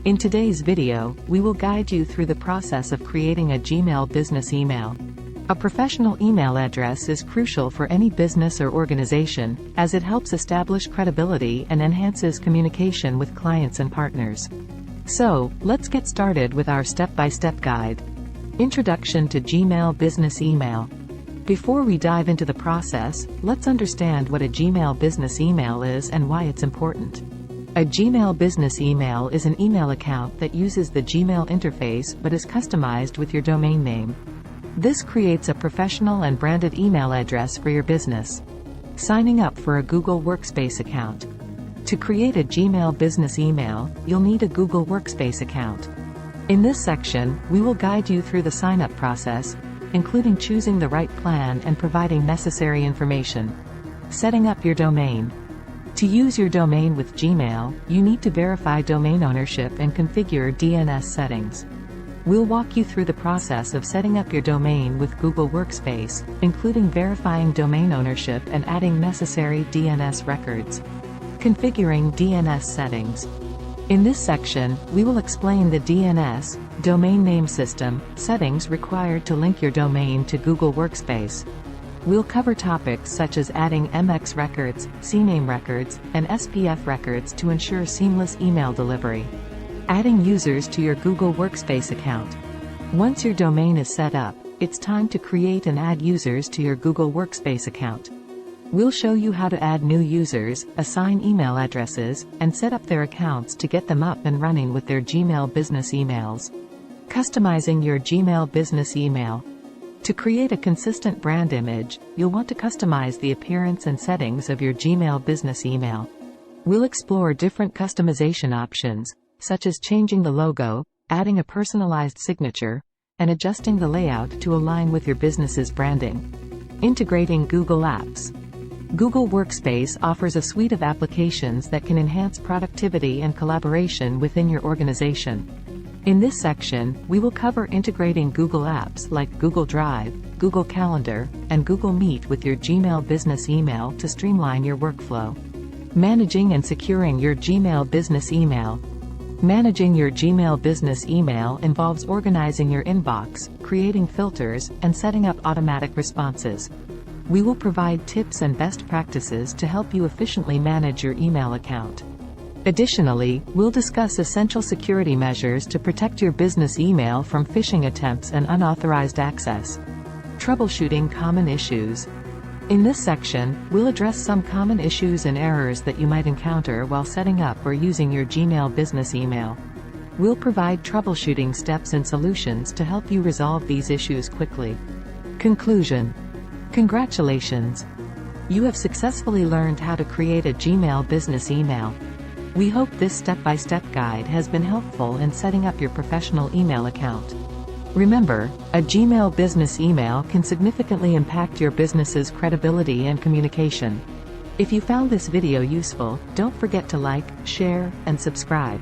In today's video, we will guide you through the process of creating a Gmail business email. A professional email address is crucial for any business or organization, as it helps establish credibility and enhances communication with clients and partners. So, let's get started with our step-by-step guide. Introduction to Gmail Business Email. Before we dive into the process, let's understand what a Gmail business email is and why it's important. A Gmail business email is an email account that uses the Gmail interface but is customized with your domain name. This creates a professional and branded email address for your business. Signing up for a Google Workspace account. To create a Gmail business email, you'll need a Google Workspace account. In this section, we will guide you through the sign-up process, including choosing the right plan and providing necessary information. Setting up your domain. To use your domain with Gmail, you need to verify domain ownership and configure DNS settings. We'll walk you through the process of setting up your domain with Google Workspace, including verifying domain ownership and adding necessary DNS records. Configuring DNS settings. In this section, we will explain the DNS, domain name system, settings required to link your domain to Google Workspace. We'll cover topics such as adding MX records, CNAME records, and SPF records to ensure seamless email delivery. Adding users to your Google Workspace account. Once your domain is set up, it's time to create and add users to your Google Workspace account. We'll show you how to add new users, assign email addresses, and set up their accounts to get them up and running with their Gmail business emails. Customizing your Gmail business email. To create a consistent brand image, you'll want to customize the appearance and settings of your Gmail business email. We'll explore different customization options, such as changing the logo, adding a personalized signature, and adjusting the layout to align with your business's branding. Integrating Google Apps. Google Workspace offers a suite of applications that can enhance productivity and collaboration within your organization. In this section, we will cover integrating Google Apps like Google Drive, Google Calendar, and Google Meet with your Gmail business email to streamline your workflow. Managing and securing your Gmail business email. Managing your Gmail business email involves organizing your inbox, creating filters, and setting up automatic responses. We will provide tips and best practices to help you efficiently manage your email account. Additionally, we'll discuss essential security measures to protect your business email from phishing attempts and unauthorized access. Troubleshooting common issues. In this section, we'll address some common issues and errors that you might encounter while setting up or using your Gmail business email. We'll provide troubleshooting steps and solutions to help you resolve these issues quickly. Conclusion. Congratulations! You have successfully learned how to create a Gmail business email. We hope this step-by-step guide has been helpful in setting up your professional email account. Remember, a Gmail business email can significantly impact your business's credibility and communication. If you found this video useful, don't forget to like, share, and subscribe.